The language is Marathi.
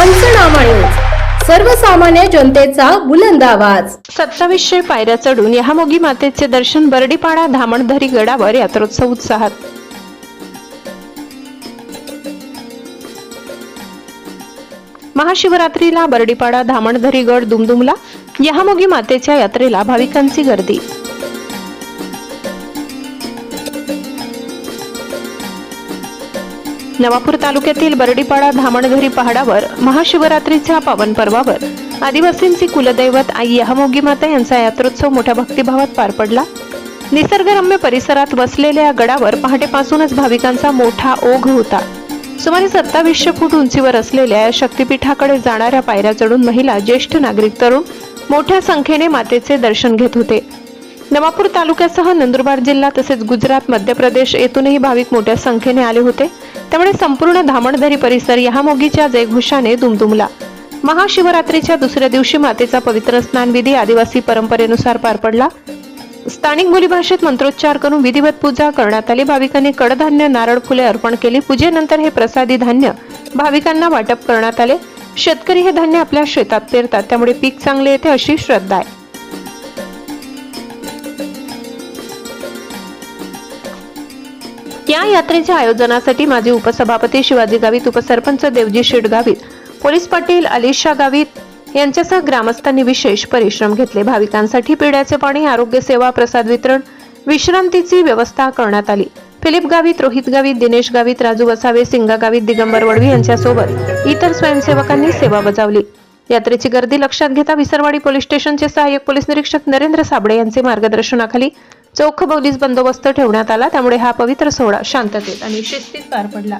पंचनामा न्यूज, सर्वसामान्य जनतेचा बुलंद आवाज। 2700 पायऱ्या चढून यहामोगी मातेचे दर्शन बर्डीपाडा धामणधरी गडावर यात्रोत्सव उत्साहात। महाशिवरात्रीला बर्डीपाडा धामणधरी गड दुमदुमला। यहामोगी मातेच्या यात्रेला भाविकांची गर्दी। नवापूर तालुक्यातील बर्डीपाडा धामणधरी पहाडावर महाशिवरात्रीच्या पावन पर्वावर आदिवासींची कुलदैवत आई यहामोगी माता यांचा यात्रोत्सव मोठ्या भक्तिभावात पार पडला। निसर्गरम्य परिसरात वसलेल्या या गडावर पहाटेपासूनच भाविकांचा मोठा ओघ होता। सुमारे 2700 फूट उंचीवर असलेल्या या शक्तिपीठाकडे जाणाऱ्या पायऱ्या चढून महिला, ज्येष्ठ नागरिक, तरुण मोठ्या संख्येने मातेचे दर्शन घेत होते। नवापूर तालुक्यासह नंदुरबार जिल्हा तसेच गुजरात, मध्य प्रदेश येथूनही भाविक मोठ्या संख्येने आले होते। त्यामुळे संपूर्ण धामणधरी परिसर यहामोगीच्या जयघोषाने दुमदुमला। महाशिवरात्रीच्या दुसऱ्या दिवशी मातेचा पवित्र स्नानविधी आदिवासी परंपरेनुसार पार पडला। स्थानिक बोलीभाषेत मंत्रोच्चार करून विधिवत पूजा करण्यात आली। भाविकांनी कडधान्य, नारळ, फुले अर्पण केली। पूजेनंतर हे प्रसादी धान्य भाविकांना वाटप करण्यात आले। शेतकरी हे धान्य आपल्या शेतात पेरतात, त्यामुळे पीक चांगले येते अशी श्रद्धा आहे। या यात्रेच्या आयोजनासाठी माजी उपसभापती शिवाजी गावित, उपसरपंच देवजी शेठ गावित, पोलीस पाटील अलिशा गावित यांच्यासह ग्रामस्थांनी विशेष परिश्रम घेतले। भाविकांसाठी पिण्याचे पाणी, आरोग्य सेवा, प्रसाद वितरण, विश्रांतीची व्यवस्था करण्यात आली। फिलिप गावित, रोहित गावित, दिनेश गावित, राजू वसावे, सिंगा गावित, दिगंबर वडवी यांच्यासोबत इतर स्वयंसेवकांनी सेवा बजावली। यात्रेची गर्दी लक्षात घेता विसरवाडी पोलीस स्टेशनचे सहाय्यक पोलीस निरीक्षक नरेंद्र साबळे यांचे मार्गदर्शनाखाली चोख पोलीस बंदोबस्त ठेवण्यात आला। त्यामुळे हा पवित्र सोहळा शांततेत आणि शिस्तीत पार पडला।